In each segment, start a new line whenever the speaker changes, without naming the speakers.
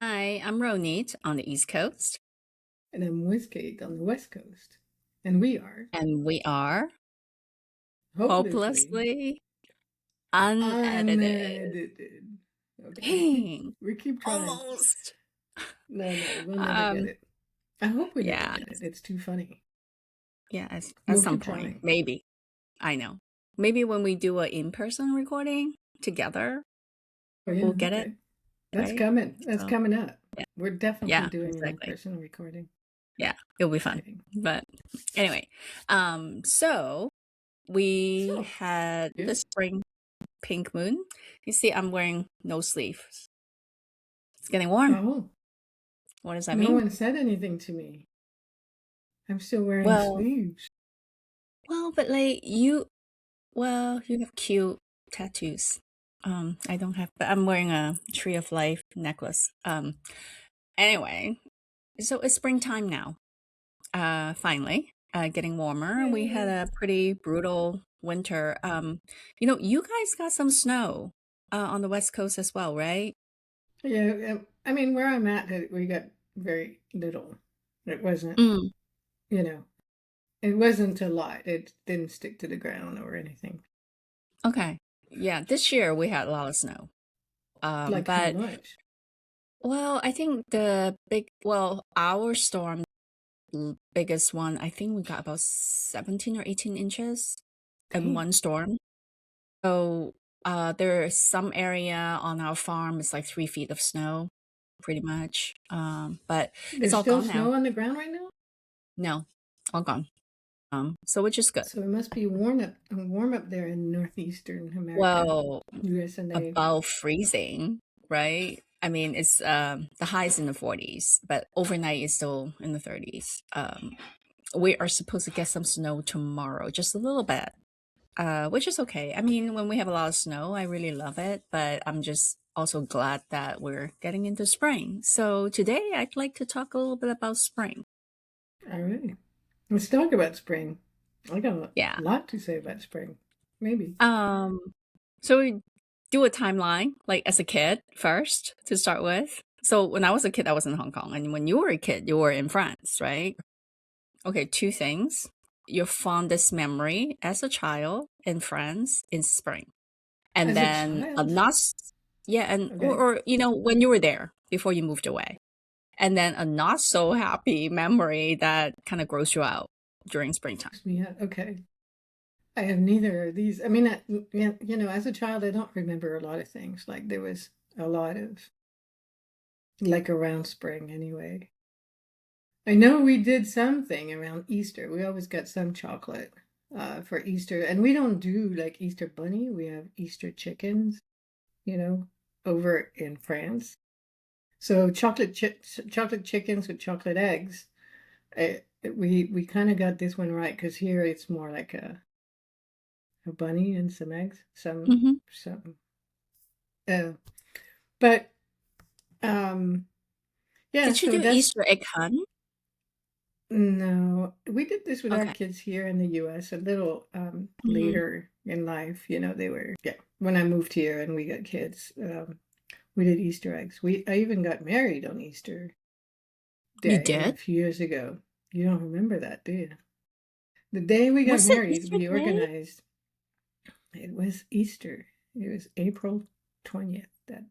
Hi, I'm Ronit on the East Coast,
And I'm Whiskey on the West Coast. And we are
and we are
hopelessly
hopelessly unedited.
unedited. Okay.
Dang,
We keep trying.
almost.
No, we'll never get
Um,
it. I hope we never
yeah,
get it. It's too funny.
yeah, at
We'll
some
keep
point,
trying.
maybe. I know. Maybe when we do a in-person recording together,
Oh, yeah.
we'll get it,
Okay. That's
right?
coming. That's
So,
coming up.
yeah,
We're definitely
yeah,
doing an
exactly.
in-person recording.
Yeah, it'll be fun.
Exciting.
But anyway, so we
So,
had
yeah.
the spring pink moon. You see, I'm wearing no sleeves. It's getting warm.
Oh,
What does that
no
mean?
one said anything to me. I'm still wearing
Well,
sleeves.
but you have cute tattoos. I don't have, but I'm wearing a Tree of Life necklace. Anyway, so it's springtime now. Finally, getting warmer. We had
Yay.
a pretty brutal winter. You guys got some snow, on the West Coast as well, right?
Yeah. I mean, where I'm at, we got very little. It wasn't,
Mm,
you know, it wasn't a lot. It didn't stick to the ground or anything.
okay. Yeah, this year we had a lot of snow.
Like how
But
much?
I think our storm biggest one, I think we got about 17 or 18 inches in
Dang.
one storm. So there's some area on our farm, it's like 3 feet of snow, pretty much. But it's
There's
all
still
gone now.
snow on the ground right now?
No, all gone. So which is good.
So it must be warm up there in northeastern America,
Well,
US and A.
above freezing, right? I mean, it's the highs in the 40s, but overnight is still in the 30s. We are supposed to get some snow tomorrow, just a little bit, which is okay. I mean, when we have a lot of snow, I really love it, but I'm just also glad that we're getting into spring. So today, I'd like to talk a little bit about spring.
All right. Let's talk about spring. I got a
Yeah.
lot to say about spring. Maybe.
Um. So we do a timeline, like as a kid first to start with. So when I was a kid, I was in Hong Kong, and when you were a kid, you were in France, right? Okay, two things. Your fondest memory as a child in France in spring. And
As a
then a
child.
not, yeah, and
Okay.
or when you were there before you moved away. And then a not so happy memory that kind of grows you out during springtime.
Yeah, okay. I have neither of these. I mean, as a child, I don't remember a lot of things. Like there was a lot of, like around spring anyway. I know we did something around Easter. We always got some chocolate for Easter. And we don't do like Easter bunny. We have Easter chickens, you know, over in France. So chocolate chickens with chocolate eggs. We kind of got this one right because here it's more like a bunny and some eggs,
Hmm.
some. Uh, but um, yeah.
Did you
So
do
that's
Easter egg hunt?
no. We did this with our
Okay.
kids here in the U.S. a little
Hmm.
later in life. They were when I moved here and we got kids. We did Easter eggs. I even got married on Easter
You
Day a
did?
few years ago. You don't remember that, do you? The day we got
Was it
married,
Easter
we
Day?
organized. It was Easter. It was April 20th. That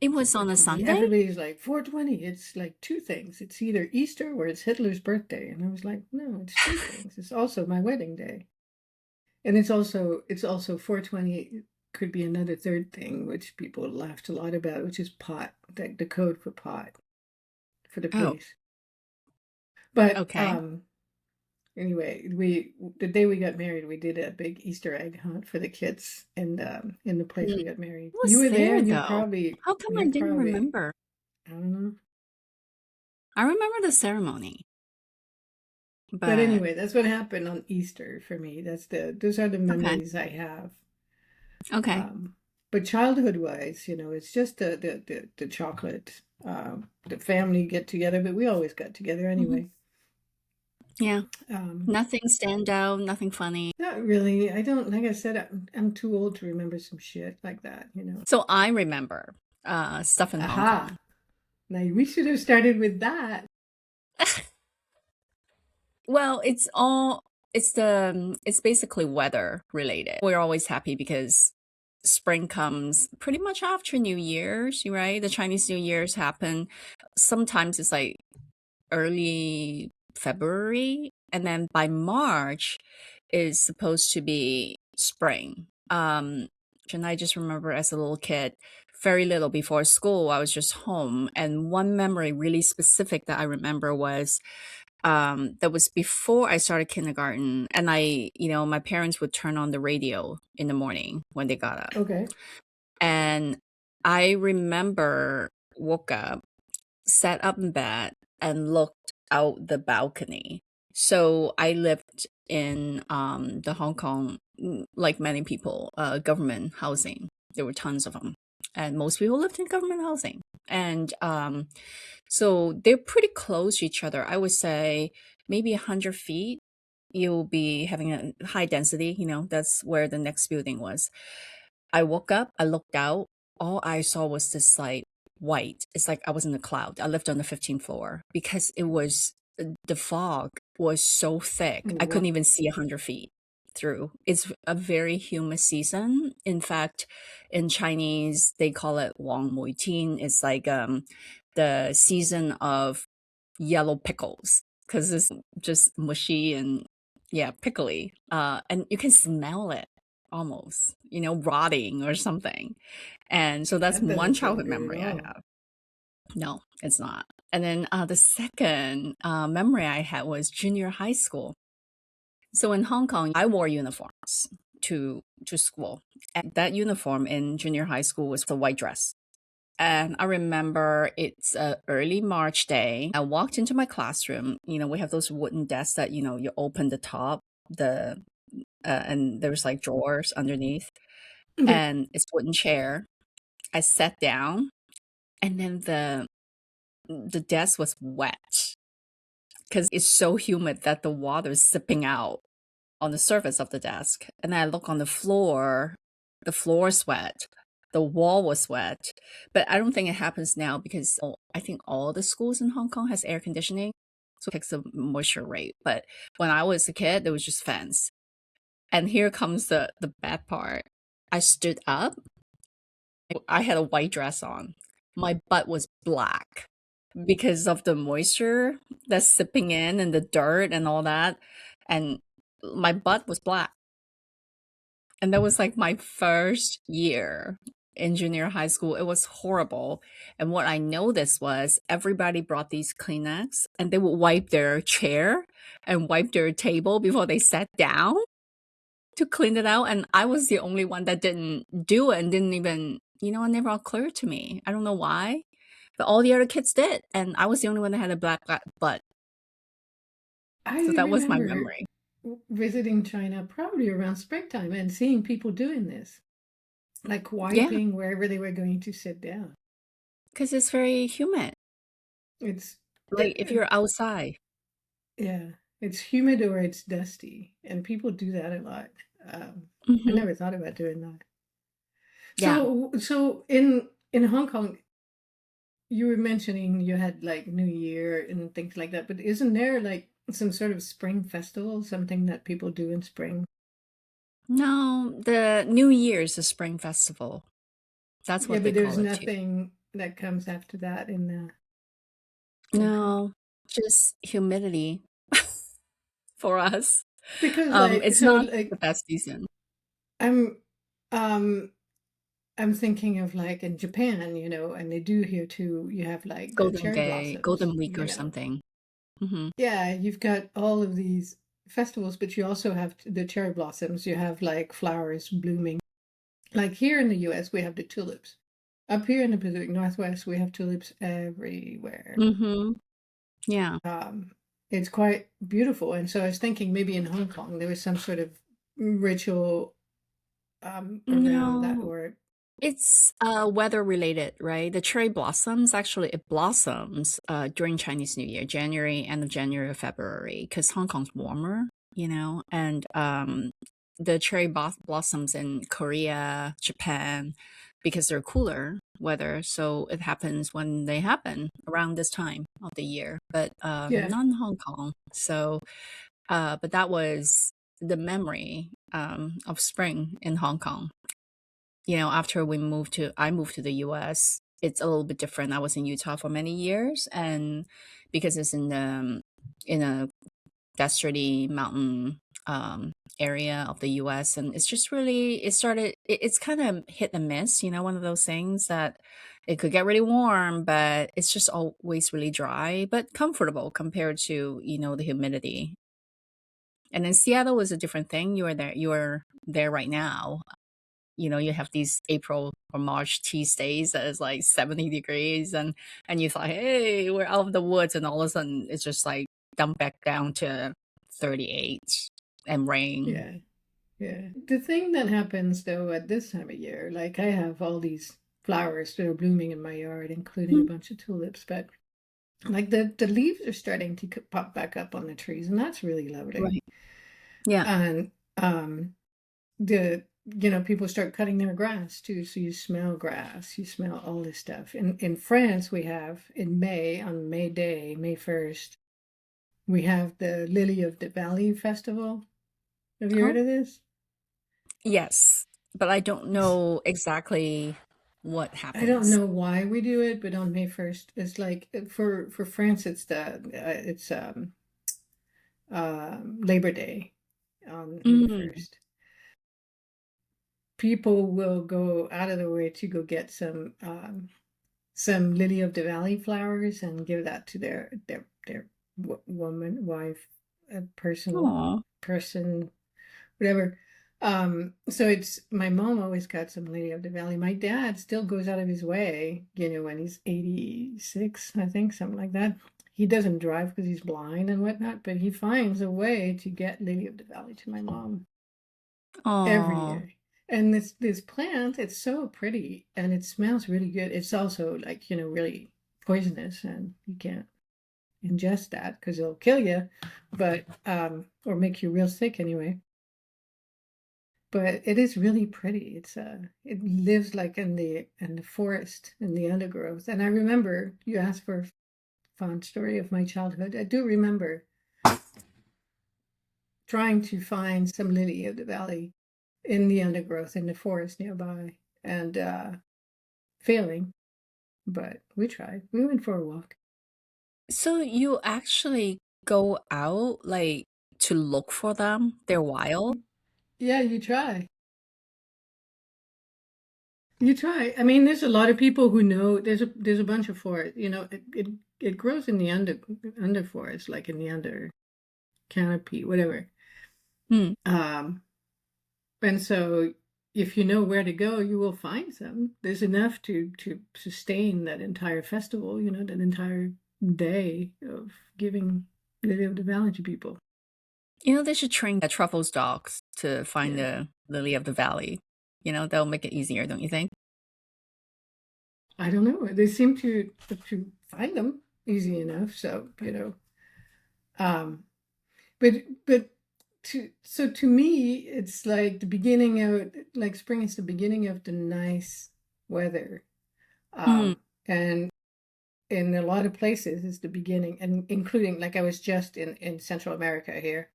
It
was
was on a
420.
Sunday?
Everybody's like 420. It's like two things. It's either Easter or it's Hitler's birthday. And I was like, no, it's two things. It's also my wedding day. And it's also 420 could be another third thing, which people laughed a lot about, which is pot, like the code for pot for the
Oh,
police. But
okay.
anyway, we the day we got married, we did a big Easter egg hunt for the kids in the place
Mm.
we got married.
I
You
was
were there,
there
and
though. How come I
you're
didn't
probably,
remember?
I don't know.
I remember the ceremony,
But
but
anyway, that's what happened on Easter for me. Those are the
okay.
memories I have.
Okay.
Um, but childhood wise, it's just the chocolate, the family get together. But we always got together
Hmm.
anyway.
Yeah.
Um,
Nothing stand out, nothing funny.
Not really. I don't, like I said, I'm too old to remember some shit like that.
So I remember stuff in Hong
Aha.
Kong.
Now we should have started with that.
Well, it's basically weather related. We're always happy because spring comes pretty much after New Year's, right? The Chinese New Year's happen. Sometimes it's like early February, and then by March is supposed to be spring. And I just remember as a little kid, very little before school, I was just home, and one memory really specific that I remember was that was before I started kindergarten, and my parents would turn on the radio in the morning when they got up,
Okay.
and I remember woke up, sat up in bed, and looked out the balcony. So I lived in the Hong Kong, like many people, government housing. There were tons of them, and most people lived in government housing. And so they're pretty close to each other. I would say maybe 100 feet. You'll be having a high density. That's where the next building was. I woke up, I looked out, all I saw was this like white. It's like I was in a cloud. I lived on the 15th floor because the fog was so thick. I
Wow.
couldn't even see 100 feet through. It's a very humid season. In fact, in Chinese, they call it Wang Mui Tin. It's like the season of yellow pickles because it's just mushy and yeah, pickly. And you can smell it almost, rotting or something. And so that's
That
one
doesn't sound
childhood
good at
memory I
all.
have. No, it's not. And then the second memory I had was junior high school. So in Hong Kong, I wore uniforms to school. And that uniform in junior high school was the white dress. And I remember it's a early March day. I walked into my classroom. We have those wooden desks that, you open the top, and there's like drawers underneath,
Yeah.
and it's wooden chair. I sat down, and then the desk was wet because it's so humid that the water is sipping out on the surface of the desk. And then I look on the floor is wet, the wall was wet. But I don't think it happens now because I think all the schools in Hong Kong has air conditioning, so it takes the moisture rate. But when I was a kid, there was just fans. And here comes the bad part. I stood up. I had a white dress on. My butt was black because of the moisture that's sipping in and the dirt and all that. And my butt was black. And that was like my first year in junior high school. It was horrible. And what I noticed was everybody brought these Kleenex and they would wipe their chair and wipe their table before they sat down to clean it out. And I was the only one that didn't do it and didn't even, it never occurred to me. I don't know why, but all the other kids did. And I was the only one that had a black butt.
I
So that was my
remember
memory.
visiting China probably around springtime and seeing people doing this, like
Yeah,
wiping wherever they were going to sit down.
because it's very humid.
It's,
Like if
it,
you're outside.
yeah, it's humid or it's dusty, and people do that a lot. I
Hmm.
never thought about doing that.
Yeah.
So in Hong Kong, you were mentioning you had like New Year and things like that, but isn't there like some sort of spring festival, something that people do in spring?
No, the New Year is a spring festival. That's
Yeah,
what they
but there's
call it too.
nothing that comes after that in Hong Kong.
No, just humidity for us.
Because like
It's
so
not the
like
best season.
I'm um I'm thinking of like in Japan, and they do here too, you have like the
Golden
cherry
Day,
blossoms,
Golden Week or something. Hmm.
Yeah, you've got all of these festivals, but you also have the cherry blossoms. You have like flowers blooming. Like here in the US, we have the tulips. Up here in the Pacific Northwest, we have tulips everywhere.
Hmm. Yeah.
Um, it's quite beautiful. And so I was thinking maybe in Hong Kong there was some sort of ritual around that,
No,
or
it's weather related, right? The cherry blossoms actually it blossoms during Chinese New Year, January, end of January or February, because Hong Kong's warmer, and the cherry blossoms in Korea, Japan, because they're cooler weather. So it happens when they happen around this time of the year, but
Yeah.
not in Hong Kong. So, but that was the memory of spring in Hong Kong. After I moved to the US, it's a little bit different. I was in Utah for many years, and because it's in a deserty mountain area of the US, and it's just really it's kind of hit and miss, one of those things that it could get really warm, but it's just always really dry, but comfortable compared to, the humidity. And then Seattle was a different thing. You are there right now. You have these April or March tease days that is like 70 degrees, and you thought, hey, we're out of the woods, and all of a sudden it's just like dumped back down to 38 and rain.
Yeah. Yeah. The thing that happens though at this time of year, like I have all these flowers that are blooming in my yard, including a
Mm,
bunch of tulips, but like the leaves are starting to pop back up on the trees, and that's really lovely.
right. Yeah.
And the people start cutting their grass too, so you smell grass, you smell all this stuff. In France, we have in May, on May Day, May 1st, we have the Lily of the Valley festival. Have you heard
Oh,
of this?
yes. But I don't know exactly what
I don't
happens.
know why we do it, but on May 1st, it's like for France, it's Labor Day on May
Mm.
1st. People will go out of their way to go get some lily of the valley flowers and give that to their woman, wife,
Oh.
person, whatever. So it's my mom always got some lily of the valley. My dad still goes out of his way, when he's 86, I think, something like that. He doesn't drive because he's blind and whatnot, but he finds a way to get lily of the valley to my mom every
Oh.
year. And this plant, it's so pretty and it smells really good. It's also like, really poisonous and you can't ingest that because it'll kill you, but or make you real sick anyway. But it is really pretty. It lives like in the forest, in the undergrowth. And I remember you asked for a fond story of my childhood. I do remember trying to find some lily of the valley in the undergrowth in the forest nearby and failing, but we tried. We went for a walk.
So you actually go out like to look for them? They're wild?
Yeah, you try. You try. I mean, there's a lot of people who know there's a bunch of forest. It grows in the under forest, like in the under canopy, whatever.
Mm.
Um, and so if you know where to go, you will find some. There's enough to sustain that entire festival, that entire day of giving Lily of the Valley to people.
They should train the truffles dogs to find
Yeah.
the lily of the valley. That'll make it easier, don't you think?
I don't know. They seem to find them easy enough. So, um, but to me, it's like the beginning of like spring is the beginning of the nice weather.
Mm.
And in a lot of places it's the beginning, and including like I was just in Central America here,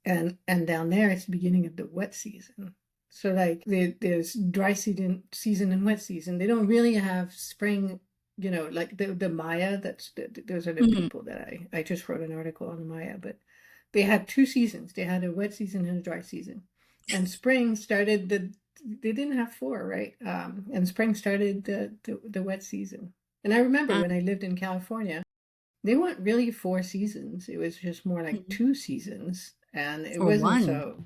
and down there it's the beginning of the wet season. So like there's dry season and wet season. They don't really have spring, like the Maya. Those are the
Mm.
people that I just wrote an article on the Maya, but they had two seasons. They had a wet season and a dry season, and spring started they didn't have four, right? And spring started the wet season. And I remember
Uh,
when I lived in California, they weren't really four seasons. It was just more like
mm.
two seasons, and it
Or
wasn't
one.
so.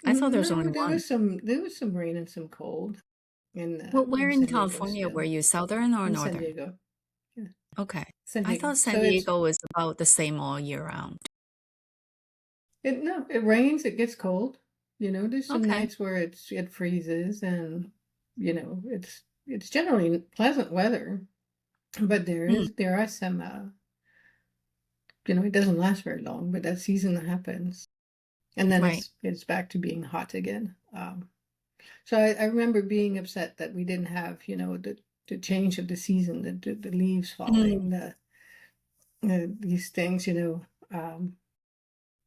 I thought there was
No,
only
there
one.
was some rain and some cold
Well, where
in
in
San Diego
California were
still.
you? Southern or
In San
northern?
Diego, yeah,
Okay.
San
I
Diego.
thought San
So
Diego was about the same all year round.
it rains, it gets cold. There's some
Okay.
nights where it freezes, and it's generally pleasant weather. But
Mm.
there are some it doesn't last very long, but that season happens, and then
Right.
it's back to being hot again. So I remember being upset that we didn't have, the change of the season, the leaves
Mm,
falling, these things,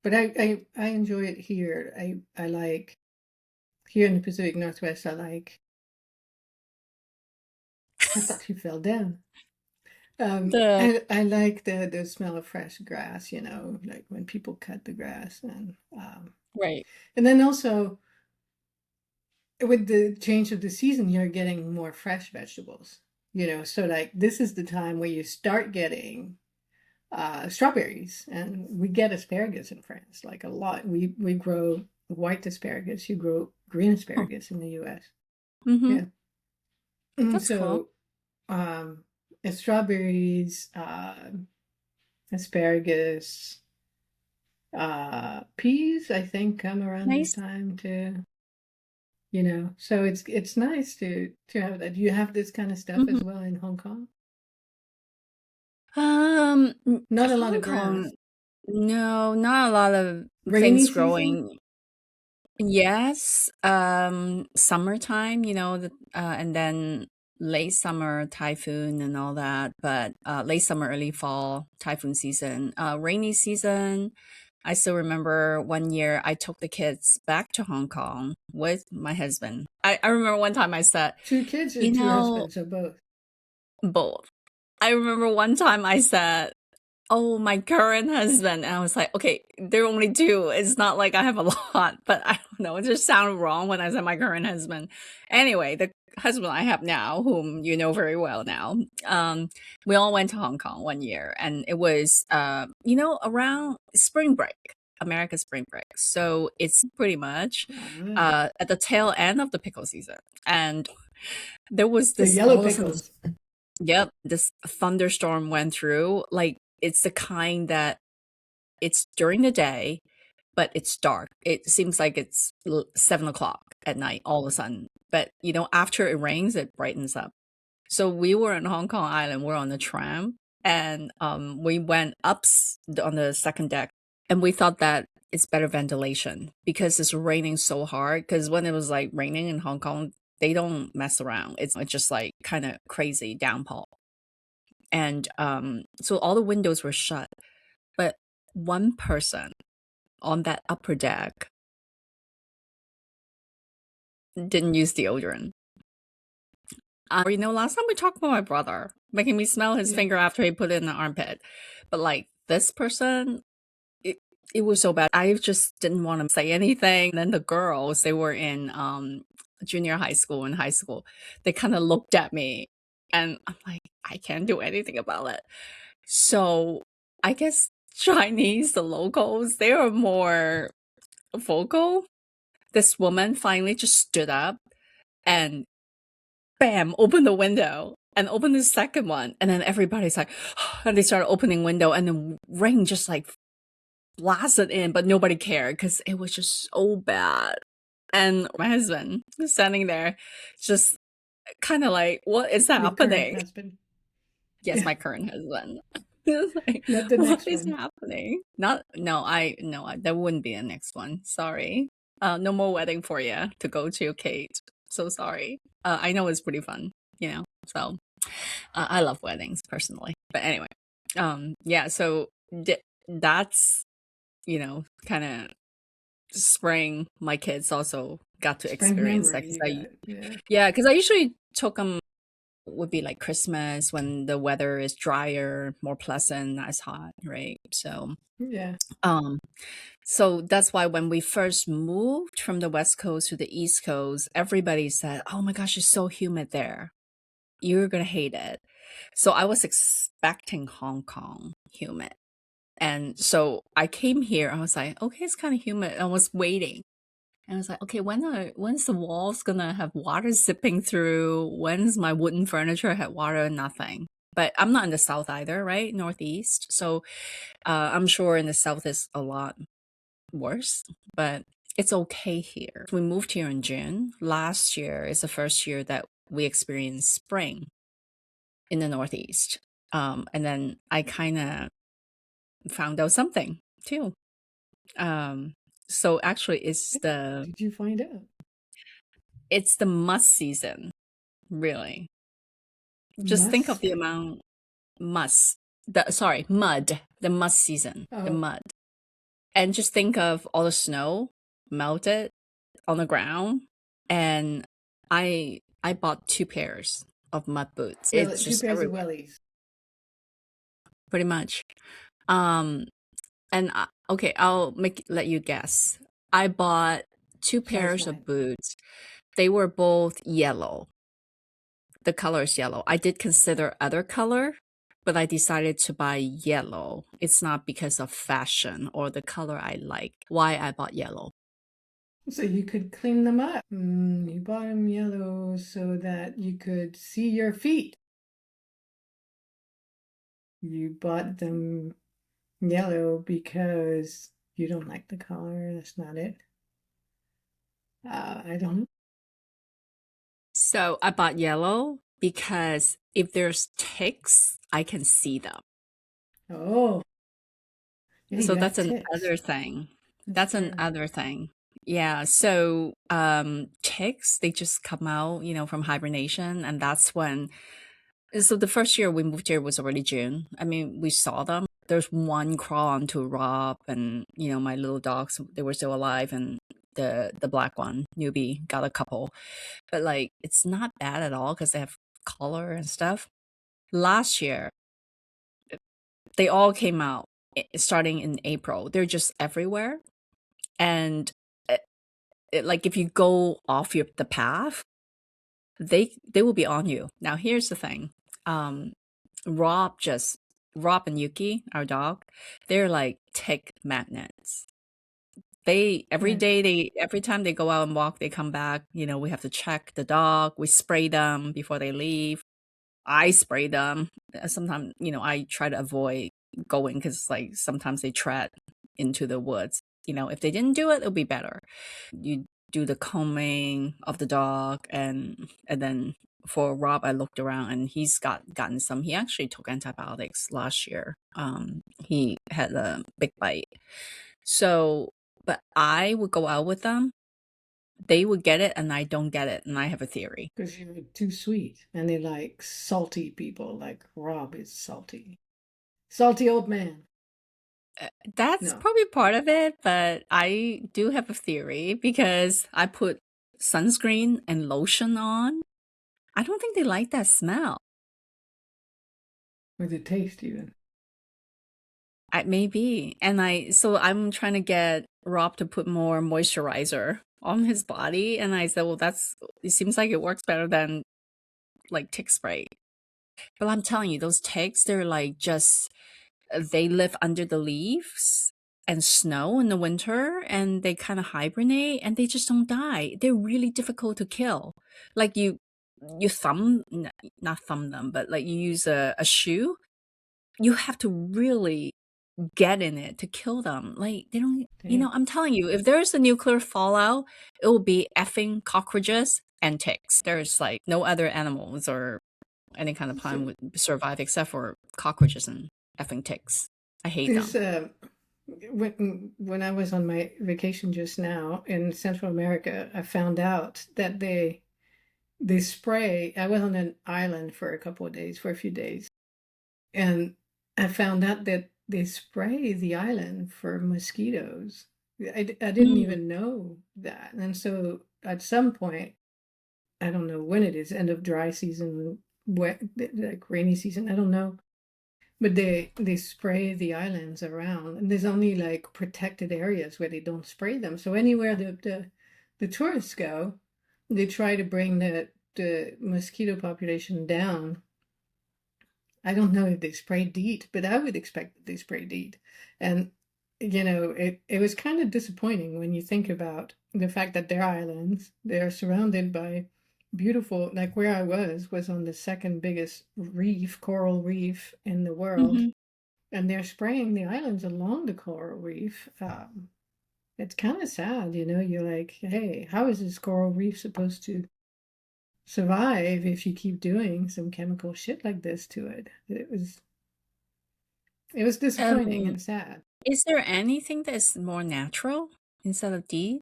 but I enjoy it here. I like here in the Pacific Northwest. I thought you fell down.
the
I like the smell of fresh grass, like when people cut the grass,
right.
and then also with the change of the season, you're getting more fresh vegetables. So like this is the time where you start getting strawberries, and we get asparagus in France, like a lot. We grow white asparagus. You grow green
Oh,
asparagus in the U.S.
mm-hmm.
Yeah. And
That's cool.
so strawberries, asparagus, peas, I think come around this
Nice.
time too. So it's nice to have that. Do you have this kind of stuff
Mm-hmm.
as well in Hong Kong? Not a lot
Hong
of
Kong,
grass.
no, not a lot of
Rainy
things
season?
growing. Yes, summertime, and then late summer typhoon and all that, but late summer, early fall typhoon season. Rainy season, I still remember one year I took the kids back to Hong Kong with my husband. I remember one time I said,
Two kids or
you
two
know,
husbands or both?
both. I remember one time I said, oh, my current husband. And I was like, okay, there are only two. It's not like I have a lot, but I don't know. It just sounded wrong when I said my current husband. Anyway, the husband I have now, whom you know very well now, we all went to Hong Kong one year, and it was, around spring break, America's spring break. So it's pretty much
Ah,
at the tail end of the pickle season. And there was
the
this
yellow
all of a sudden,
pickles.
yep, this thunderstorm went through. Like it's the kind that it's during the day, but it's dark. It seems like it's 7 o'clock at night all of a sudden. But after it rains, it brightens up. So we were in Hong Kong Island. We're on the tram, and we went up on the second deck, and we thought that it's better ventilation because it's raining so hard. Because when it was like raining in Hong Kong, they don't mess around. It's just like kind of crazy downpour, and so all the windows were shut. But one person on that upper deck didn't use deodorant. Last time we talked about my brother making me smell his
Yeah.
finger after he put it in the armpit. But like this person, it, it was so bad. I just didn't want to say anything. And then the girls, they were in junior high school and high school. They kind of looked at me, and I'm like, I can't do anything about it. So I guess Chinese, the locals, they are more vocal. This woman finally just stood up and bam, opened the window and opened the second one. And then everybody's like, and they started opening window, and the rain just like blasted in, but nobody cared because it was just so bad. And my husband was standing there just kind of like, what is
Your current
happening?
husband.
Yes,
Yeah.
my current husband. It's like,
Not the
what
next
is
one.
happening? Not, no, there wouldn't be a next one. Sorry. No more wedding for you to go to, Kate. So sorry. I know it's pretty fun, so I love weddings personally. But anyway, yeah, so that's, kind of spring my kids also got to
Spring
experience that
memory
because
you got. Yeah.
because I usually took them would be like Christmas when the weather is drier, more pleasant, not as hot, right?
Yeah.
Um, so that's why when we first moved from the West Coast to the East Coast, everybody said, "Oh my gosh, it's so humid there. You're gonna hate it." So I was expecting Hong Kong humid. And so I came here, I was like, okay, it's kind of humid. I was waiting. And I was like, okay, when's the walls gonna have water zipping through? When's my wooden furniture have water? Nothing. But I'm not in the south either, right? Northeast. So I'm sure in the south is a lot worse, but it's okay here. We moved here in June. Last year is the first year that we experienced spring in the Northeast. And then I kind of found out something too. Um, so actually, it's
Did you find out?
it's the must season, really. Just think of
Musk?
the amount must the sorry, mud, the must season, the
Oh,
mud. And just think of all the snow melted on the ground. And I bought 2 pairs of mud boots.
well,
It's
two
just
pairs of
everywhere,
wellies.
pretty much. Um, and okay, I'll make let you guess. I bought two
Size
pairs of
nine.
boots. They were both yellow. The color is yellow. I did consider other color, but I decided to buy yellow. It's not because of fashion or the color I like. Why I bought yellow.
So you could clean them up. You bought them yellow so that you could see your feet. You bought them yellow because you don't like the color. That's not it. I don't
So I bought yellow because if there's ticks, I can see them.
know. Oh, yeah,
So
you
that's
have ticks.
another thing.
That's
That's
true.
another thing. Yeah. So ticks, they just come out, from hibernation, and that's when. So the first year we moved here was already June. I mean, we saw them. There's one crawl onto Rob, and my little dogs, they were still alive, and the black one, newbie, got a couple. But like, it's not bad at all because they have color and stuff. Last year, they all came out starting in April. They're just everywhere, and like if you go off the path, they will be on you. Now here's the thing. Um, Rob just Rob and Yuki, our dog, they're like tick magnets. They every
Yeah.
day every time they go out and walk, they come back. We have to check the dog. We spray them before they leave. I spray them. Sometimes, I try to avoid going because like sometimes they tread into the woods. If they didn't do it, it'll be better. You do the combing of the dog, and then for Rob, I looked around and he's gotten some. He actually took antibiotics last year. He had a big bite. So, but I would go out with them. They would get it, and I don't get it, and I have a theory.
Because you're too sweet. And they like salty people, like Rob is salty. Salty old man.
That's
No.
probably part of it, but I do have a theory because I put sunscreen and lotion on. I don't think they like that smell.
Or the taste even.
Maybe. And so I'm trying to get Rob to put more moisturizer on his body. And I said, well, it seems like it works better than like tick spray. But I'm telling you, those ticks, they're like they live under the leaves and snow in the winter, and they kind of hibernate and they just don't die. They're really difficult to kill. Like you not thumb them, but like you use a shoe, you have to really get in it to kill them. Like they don't,
Damn.
I'm telling you, if there's a nuclear fallout, it will be effing cockroaches and ticks. There's like no other animals or any kind of
So
plant would survive except for cockroaches and effing ticks. I hate them.
there's when I was on my vacation just now in Central America, I found out that they spray. I was on an island for a couple of days, for a few days, and I found out that they spray the island for mosquitoes. I didn't
Mm.
even know that. And so at some point, I don't know when it is, end of dry season, wet, like rainy season, I don't know. But they spray the islands around, and there's only like protected areas where they don't spray them. So anywhere the tourists go, they try to bring the mosquito population down. I don't know if they spray DEET, but I would expect that they spray DEET. And it was kind of disappointing when you think about the fact that they're islands, they're surrounded by beautiful, like where I was on the second biggest reef, coral reef in the world,
Mhm.
and they're spraying the islands along the coral reef. It's kind of sad, you're like, hey, how is this coral reef supposed to survive if you keep doing some chemical shit like this to it? It was disappointing
Um,
and sad.
is there anything that's more natural instead of D?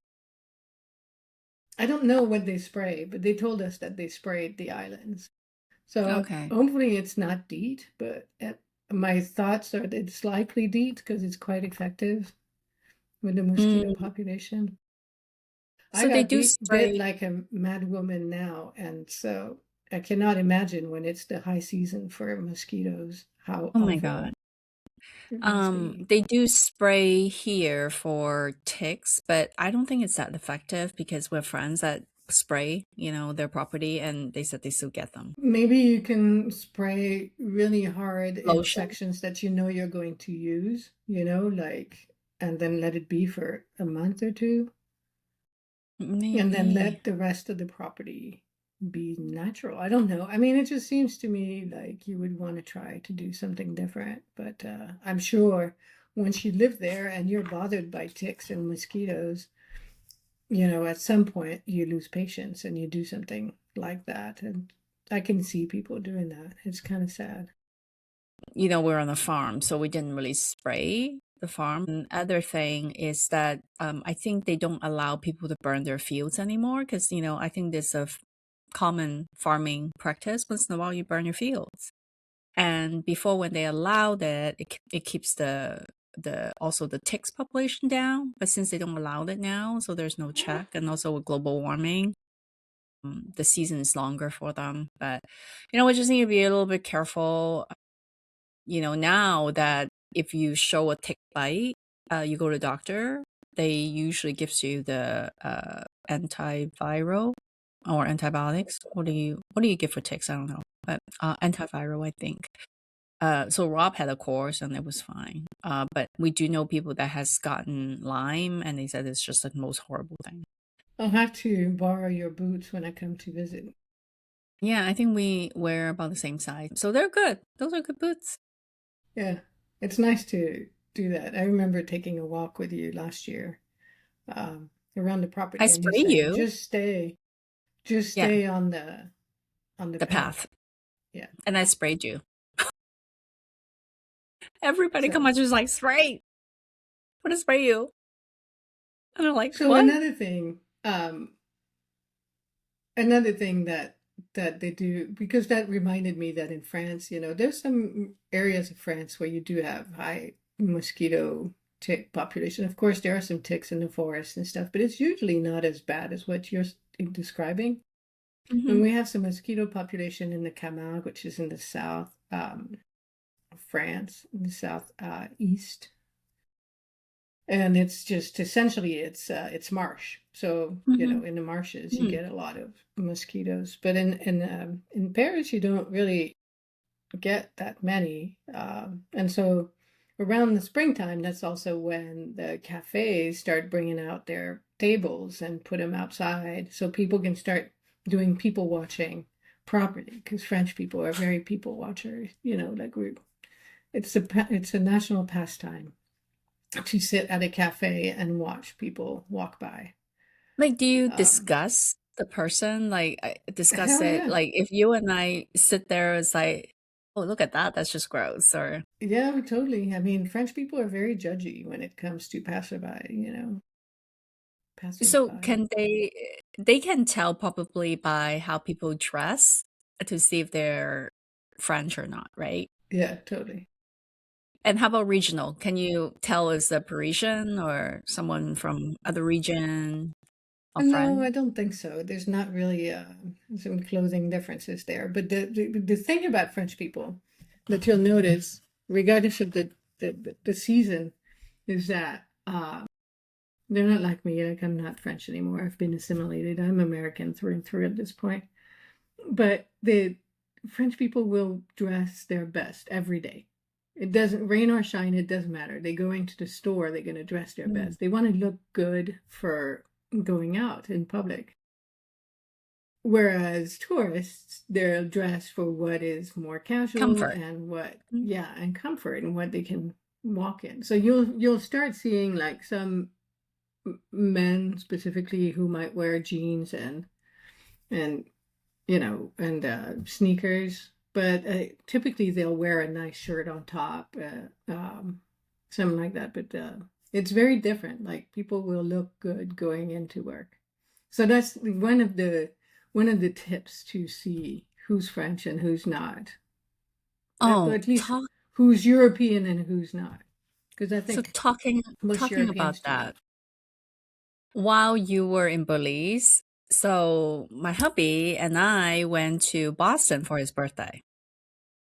I don't know what they spray, but they told us that they sprayed the islands. So
Okay.
hopefully it's not DEET, but my thoughts are that it's likely DEET because it's quite effective with the mosquito
Mm,
population. I
so they
got
do
bit
spray.
like a mad woman now, and so I cannot imagine when it's the high season for mosquitoes how
Oh my God.
awful it must be.
They do spray here for ticks, but I don't think it's that effective because we have friends that spray, their property and they said they still get them.
Maybe you can spray really hard in
Lotion?
sections that you know you're going to use, like, and then let it be for a month or two, and then
Maybe.
let the rest of the property be natural. I don't know. I mean, it just seems to me like you would want to try to do something different, but I'm sure once you live there and you're bothered by ticks and mosquitoes, at some point you lose patience and you do something like that. And I can see people doing that. It's kind of sad.
We're on a farm, so we didn't really spray the farm. And other thing is that I think they don't allow people to burn their fields anymore because, I think there's a common farming practice. Once in a while, you burn your fields. And before, when they allowed it, it keeps the also the ticks population down. But since they don't allow it now, so there's no check, and also with global warming, the season is longer for them. But we just need to be a little bit careful. Now that if you show a tick bite, you go to the doctor, they usually gives you the antiviral or antibiotics. What do you give for ticks? I don't know, but antiviral, I think. So Rob had a course and it was fine. But we do know people that has gotten Lyme and they said it's just the most horrible thing.
I'll have to borrow your boots when I come to visit.
Yeah, I think we wear about the same size. So they're good. Those are good boots.
Yeah, it's nice to do that. I remember taking a walk with you last year around the
I
property, and you
spray
said,
you.
just
Yeah,
stay on the
the
path.
path.
Yeah.
And I sprayed you. Everybody come
So
on, just like spray. What to spray you? And I'm like,
so
what?
another thing that they do, because that reminded me that in France, there's some areas of France where you do have high mosquito tick population. Of course, there are some ticks in the forest and stuff, but it's usually not as bad as what you're describing. And
Hmm.
we have some mosquito population in the Camargue, which is in the south of France, in the south east, and it's just essentially it's marsh. So
Hmm.
in the marshes you
Hmm.
get a lot of mosquitoes, but in Paris you don't really get that many, and so around the springtime that's also when the cafes start bringing out their tables and put them outside so people can start doing people watching properly, because French people are very people watchers. Like we it's a national pastime to sit at a cafe and watch people walk by.
Like, do you
Um,
discuss the person? Like, discuss
Hell
it?
yeah.
Like, if you and I sit there, it's like, oh, look at that. That's just gross. Or
Yeah, totally. I mean, French people are very judgy when it comes to
so
passersby.
can they can tell probably by how people dress to see if they're French or not, right?
Yeah, totally.
And how about regional? Can you tell is a Parisian or someone from other region or
No, I
friend?
don't think so. There's not really some clothing differences there. But the thing about French people that you'll notice, regardless of the season, is that they're not like me. Like, I'm not French anymore. I've been assimilated. I'm American through and through at this point. But the French people will dress their best every day. It doesn't rain or shine, it doesn't matter. They go into the store, they're going to dress their
Mm.
best. They want to look good for going out in public. Whereas tourists, they're dressed for what is more casual
Comfort.
and
Mm.
and comfort and what they can walk in. So you'll start seeing like some men specifically who might wear jeans and sneakers, but typically they'll wear a nice shirt on top, something like that. But it's very different. Like, people will look good going into work. So that's one of the tips to see who's French and who's not.
Oh,
At least who's European and who's not. Because I
so
think most
talking about
Europeans do
that,
that.
while you were in Belize, so my hubby and I went to Boston for his birthday.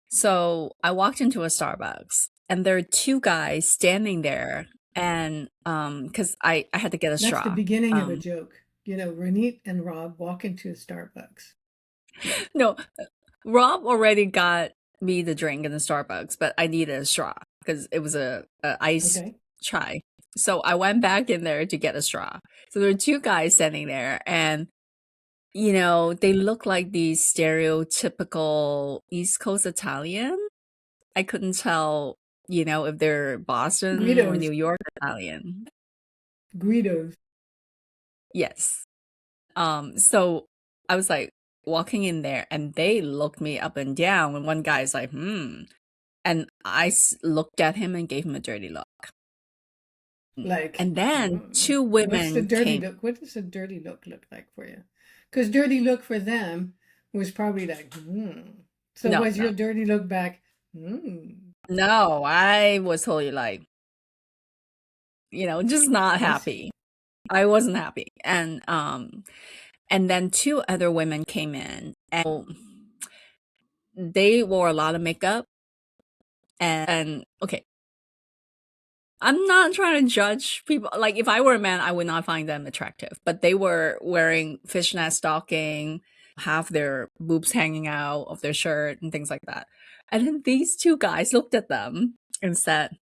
So I walked into a Starbucks and there are two guys standing there and because I had to get a
That's the
straw.
beginning of a
Um
joke. Renit and Rob walk into a Starbucks.
no, Rob already got me the drink in the Starbucks, but I needed a straw because it was a iced
Okay.
chai. So I went back in there to get a straw. So there were two guys standing there and they look like these stereotypical East Coast Italian. I couldn't tell, if they're Boston or New
Guidos.
York Italian.
Guidos.
Yes. So I was like walking in there and they looked me up and down and one guy's like, hmm. And looked at him and gave him a dirty look.
Like,
And then two
what's the
women
dirty
came.
look? What does a dirty look like for you? Because dirty look for them was probably like, So
No,
was
no,
your dirty look back, hmm?
no. I was totally like, just not
I see.
happy. I wasn't happy. And then two other women came in and they wore a lot of makeup and okay, I'm not trying to judge people. Like if I were a man, I would not find them attractive. But they were wearing fishnet stocking, half their boobs hanging out of their shirt and things like that. And then these two guys looked at them and said,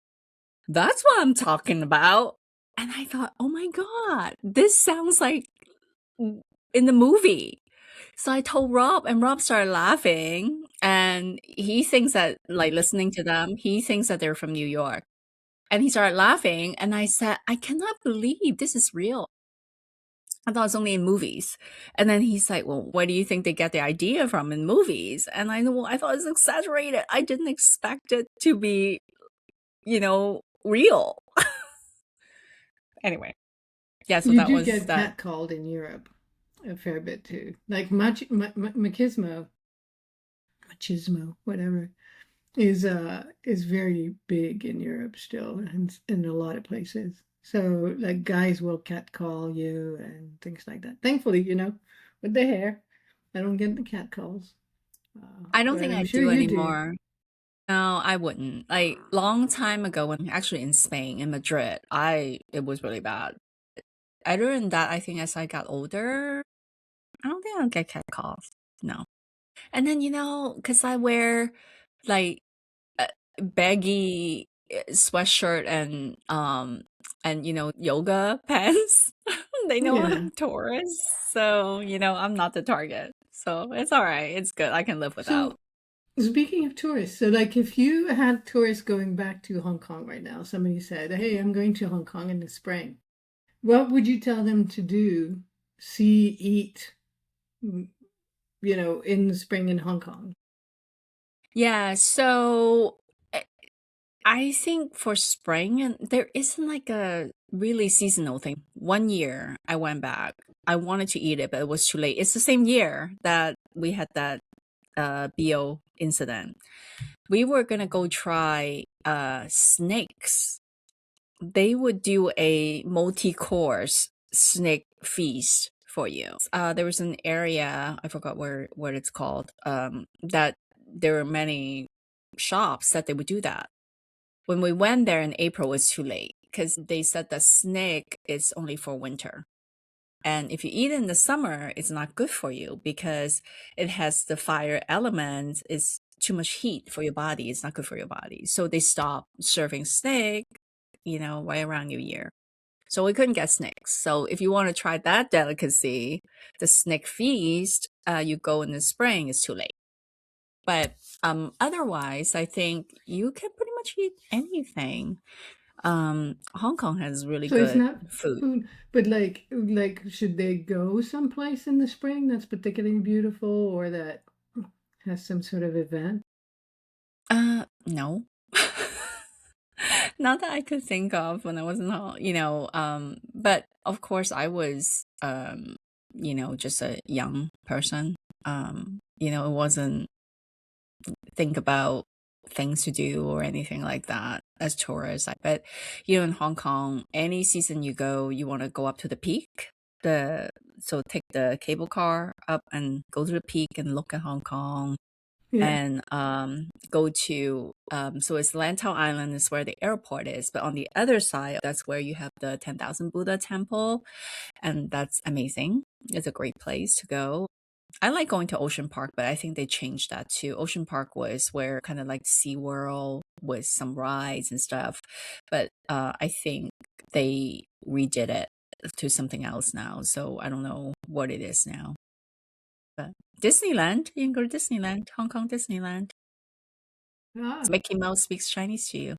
"That's what I'm talking about." And I thought, "Oh my god, this sounds like in the movie." So I told Rob, and Rob started laughing. And he thinks that, like, listening to them, he thinks that they're from New York. And he started laughing. And I said, I cannot believe this is real. I thought it's only in movies. And then he's like, well, where do you think they get the idea from in movies? And I know, well, I thought it was exaggerated. I didn't expect it to be, real. Anyway, yeah, so
You
that
do
was
get
that.
catcalled in Europe a fair bit too. Like machismo, whatever, is very big in Europe still, and in a lot of places. So like guys will catcall you and things like that. Thankfully, with the hair, I don't get the catcalls.
I don't
But
think
I'm
I
sure
do
you do.
anymore. No, I wouldn't. Like long time ago when actually in Spain, in Madrid, it was really bad. Other than that, I think as I got older, I don't think I'll get catcalls. No. And then, because I wear like a baggy sweatshirt and yoga pants, they know
Yeah.
I'm tourist. So, I'm not the target. So it's all right. It's good. I can live without.
So speaking of tourists, so like if you had tourists going back to Hong Kong right now, somebody said, "Hey, I'm going to Hong Kong in the spring." What would you tell them to do, see, eat, in the spring in Hong Kong?
Yeah, so I think for spring, and there isn't like a really seasonal thing. One year I went back. I wanted to eat it, but it was too late. It's the same year that we had that BO incident. We were gonna go try snakes. They would do a multi-course snake feast for you. There was an area, I forgot what it's called, that there were many shops that they would do that. When we went there in April, it was too late because they said the snake is only for winter. And if you eat it in the summer, it's not good for you because it has the fire element. It's too much heat for your body. It's not good for your body. So they stopped serving snake, right around New Year. So we couldn't get snakes. So if you want to try that delicacy, the snake feast, you go in the spring, it's too late. But otherwise, I think you can pretty much eat anything. Hong Kong has really
So it's
good
not
food.
food, but like should they go someplace in the spring that's particularly beautiful or that has some sort of event?
No. Not that I could think of when I was in Hong, but of course I was just a young person. It wasn't think about things to do or anything like that as tourists. I bet, in Hong Kong, any season you go, you want to go up to the peak. So take the cable car up and go to the peak and look at Hong Kong
Yeah.
and go to so it's Lantau Island is where the airport is, but on the other side, that's where you have the 10,000 Buddha temple, and that's amazing. It's a great place to go. I like going to Ocean Park, but I think they changed that too. Ocean Park was where kind of like SeaWorld with some rides and stuff. But I think they redid it to something else now. So I don't know what it is now. But Disneyland, you can go to Disneyland, Hong Kong Disneyland.
Ah,
Mickey Mouse speaks Chinese to you.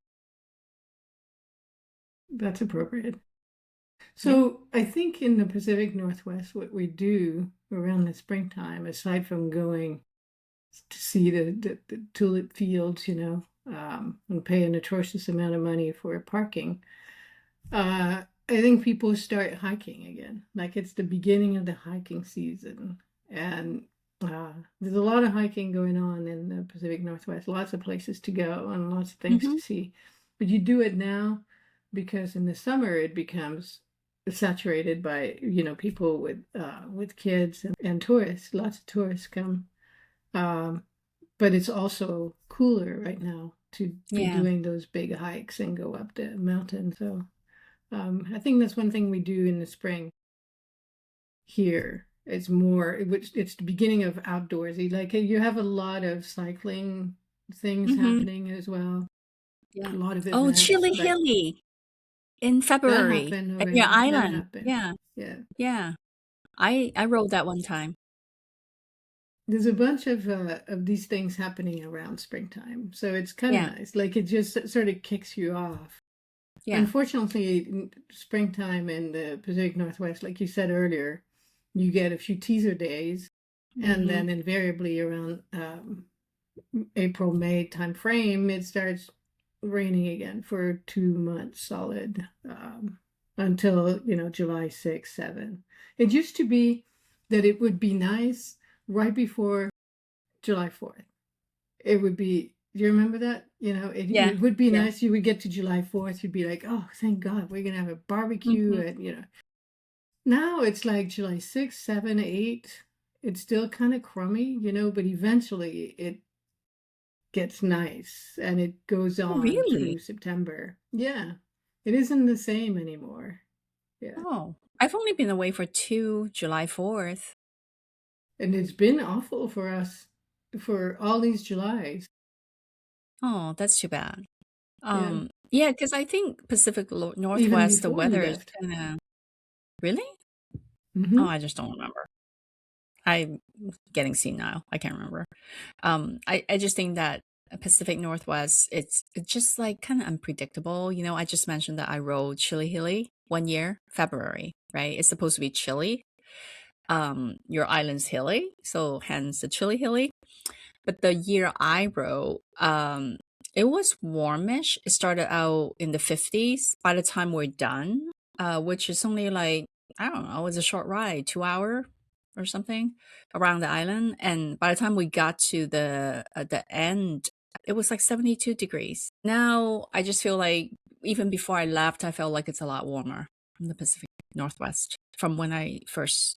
that's appropriate.
Yeah.
So I think in the Pacific Northwest, what we do around the springtime, aside from going to see the tulip fields, and pay an atrocious amount of money for parking, I think people start hiking again. Like it's the beginning of the hiking season. And there's a lot of hiking going on in the Pacific Northwest, lots of places to go and lots of things
Hmm.
to see. But you do it now because in the summer it becomes saturated by, people with kids and tourists. Lots of tourists come. Um, but it's also cooler right now to be
Yeah.
doing those big hikes and go up the mountain. So I think that's one thing we do in the spring here. It's more, which it's the beginning of outdoorsy. Like you have a lot of cycling things
Hmm.
happening as well.
Yeah.
A lot of
Oh,
events
Chili
like
Hilly in
that
February
happened
at your
already. That
island.
happened.
Yeah.
Yeah.
Yeah. I rode that one time.
There's a bunch of these things happening around springtime. So it's kind of
Yeah.
nice. Like it just sort of kicks you off.
Yeah.
Unfortunately, springtime in the Pacific Northwest, like you said earlier, you get a few teaser days, and
Hmm.
then invariably around April, May time frame, it starts raining again for 2 months solid, until, July 6th, 7th. It used to be that it would be nice right before July 4th. It would be, do you remember that?
Yeah.
It would be
Yeah.
nice. You would get to July 4th, you'd be like, oh, thank God, we're gonna have a barbecue.
Hmm.
And now it's like July 6th, 7th, 8th. It's still kind of crummy, but eventually it gets nice and it goes
Oh,
on
really?
through September. Yeah. It isn't the same anymore. Yeah.
Oh, I've only been away for two July 4th.
And it's been awful for us for all these Julys.
Oh, that's too bad.
Yeah.
Yeah, because I think
Even
Northwest, the
before you
weather is
left.
kind of really. Oh,
Mm-hmm.
I just don't remember. I'm getting senile. I can't remember. I just think that Pacific Northwest, it's just like kind of unpredictable. I just mentioned that I rode Chili Hilly one year, February, right? It's supposed to be chilly. Your island's hilly, so hence the Chili Hilly. But the year I rode, it was warmish. It started out in the 50s. By the time we're done, which is only like, I don't know, it was a short ride, 2 hour or something around the island. And by the time we got to the end, it was like 72 degrees. Now I just feel like even before I left, I felt like it's a lot warmer from the Pacific Northwest from when I first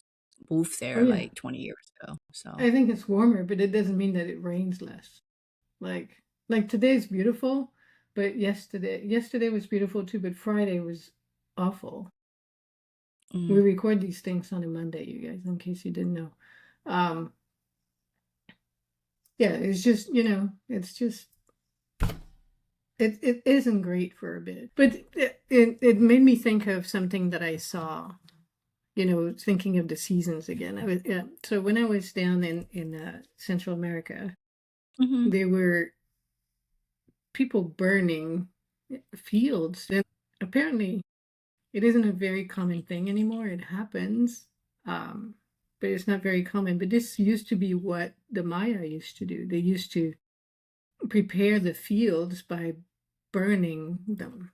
moved
Oh
there
yeah.
like 20 years ago. So,
I think it's warmer, but it doesn't mean that it rains less. Like today's beautiful, but yesterday was beautiful too, but Friday was awful. We
mm,
record these things on a Monday, you guys, in case you didn't know. Um, yeah, it's just, it's just it isn't great for a bit. But it made me think of something that I saw, thinking of the seasons again. So when I was down in Central America,
mhm.
there were people burning fields. And apparently, it isn't a very common thing anymore. It happens, um, but it's not very common. But this used to be what the Maya used to do. They used to prepare the fields by burning them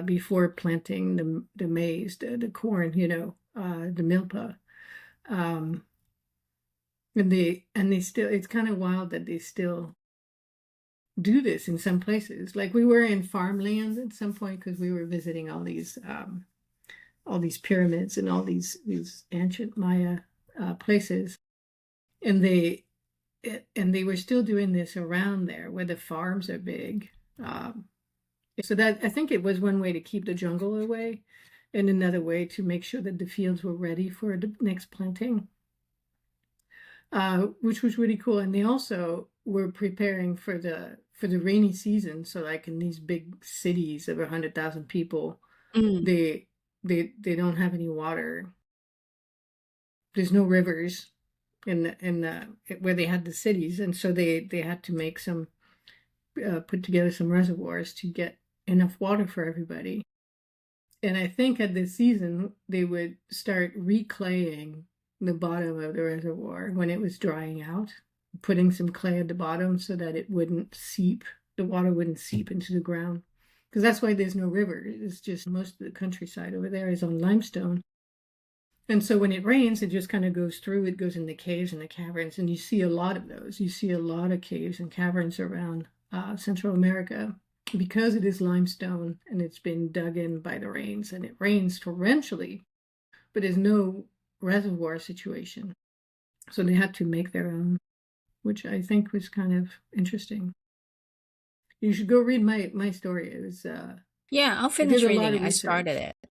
before planting the maize, the corn, the milpa. Um, and they still, it's kind of wild that they still do this in some places. Like we were in farmland at some point because we were visiting all these pyramids and all these ancient Maya places, and they were still doing this around there where the farms are big. So that I think it was one way to keep the jungle away, and another way to make sure that the fields were ready for the next planting, which was really cool. And they also were preparing for the rainy season. So like in these big cities of 100,000 people,
Mm.
they they don't have any water. There's no rivers in the where they had the cities, and so they had to make some put together some reservoirs to get enough water for everybody. And I think at this season they would start reclaying the bottom of the reservoir when it was drying out, putting some clay at the bottom so that it wouldn't seep, the water wouldn't seep into the ground. Because that's why there's no river. It's just most of the countryside over there is on limestone. And so when it rains, it just kind of goes through, it goes in the caves and the caverns, and you see a lot of those. You see a lot of caves and caverns around Central America because it is limestone and it's been dug in by the rains, and it rains torrentially, but there's no reservoir situation. So they had to make their own, which I think was kind of interesting. You should go read my story. It was
Yeah, I'll
I did
finish
a lot
reading
of
it. I started
research.
it.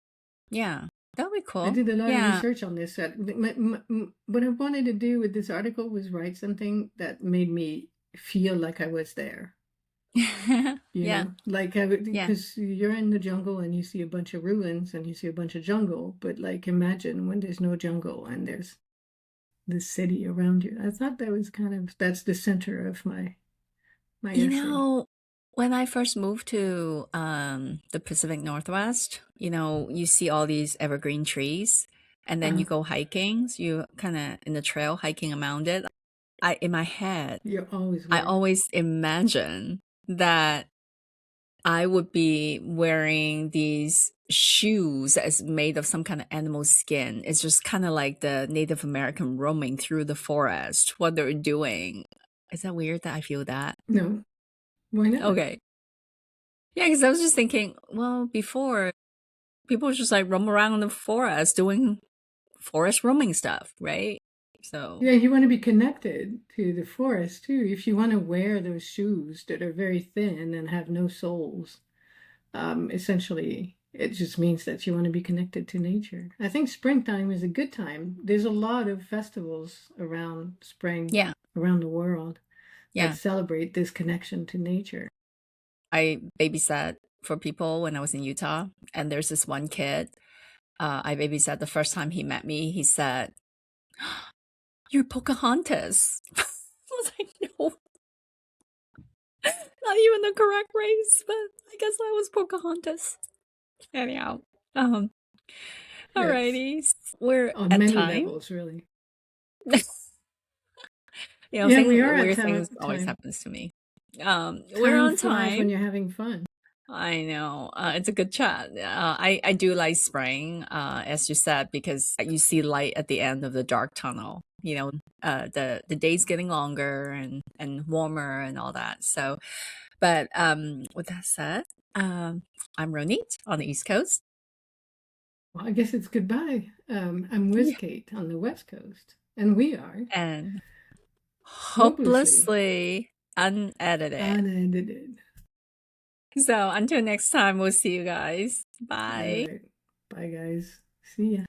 Yeah, that'll be
I
cool.
did a lot of
Yeah.
research on this. What I wanted to do with this article was write something that made me feel like I was there. You
Yeah.
know, like I would,
Yeah.
because you're in the jungle and you see a bunch of ruins and you see a bunch of jungle, but like imagine when there's no jungle and there's the city around you. I thought that was kind of that's the center of my
You
essay.
know, when I first moved to the Pacific Northwest, you see all these evergreen trees, and then you
Uh,
go hiking. So you kind of in the trail hiking around it. In my head,
you're always
I
wearing.
always imagine that I would be wearing these shoes that is made of some kind of animal skin. It's just kind of like the Native American roaming through the forest, what they're doing. Is that weird that I feel that?
No, why not?
Okay. Yeah, because I was just thinking, well, before people just like roam around in the forest doing forest roaming stuff, right? So,
Yeah, you want to be connected to the forest too. If you want to wear those shoes that are very thin and have no soles, essentially, it just means that you want to be connected to nature. I think springtime is a good time. There's a lot of festivals around spring
yeah,
around the world that
yeah.
celebrate this connection to nature.
I babysat for people when I was in Utah, and there's this one kid. I babysat the first time he met me. He said, "You're Pocahontas." I was like, "No, not even the correct race, but I guess I was Pocahontas." Anyhow, um,
That's
alrighty, we're
on
at
many
time.
levels, really. Yeah, we are at
Weird things always
time.
happens to me. We're
Time
on
flies when
time.
you're having fun.
I know. It's a good chat. I do like spring, as you said, because you see light at the end of the dark tunnel. The days getting longer and warmer and all that. So, but with that said, I'm Ronit on the East Coast,
Well, I guess it's goodbye. I'm Wiz
yeah,
Kate on the West Coast, and we are
and
hopelessly
hopelessly unedited.
unedited.
So until next time, we'll see you guys.
All
Bye.
right. Bye, guys. See ya.